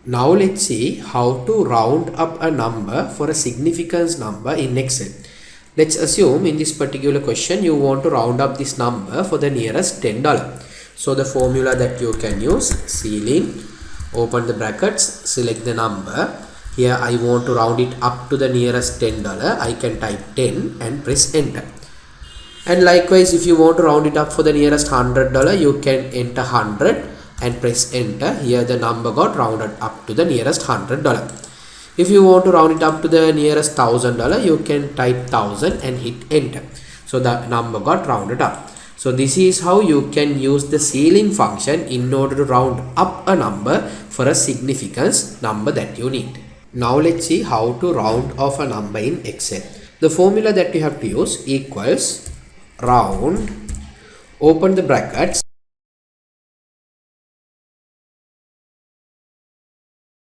Now let's see how to round up a number for a significance number in Excel. Let's assume in this particular question you want to round up this number for the nearest $10. So the formula that you can use, ceiling, open the brackets, select the number. Here I want to round it up to the nearest $10. I can type 10 and press enter. And likewise, if you want to round it up for the nearest $100, you can enter 100 and press enter. Here the number got rounded up to the nearest $100. If you want to round it up to the nearest $1000, you can type 1000 and hit enter. So the number got rounded up. So this is how you can use the ceiling function in order to round up a number for a significance number that you need. Now let's see how to round off a number in Excel. The formula that you have to use equals round, open the brackets,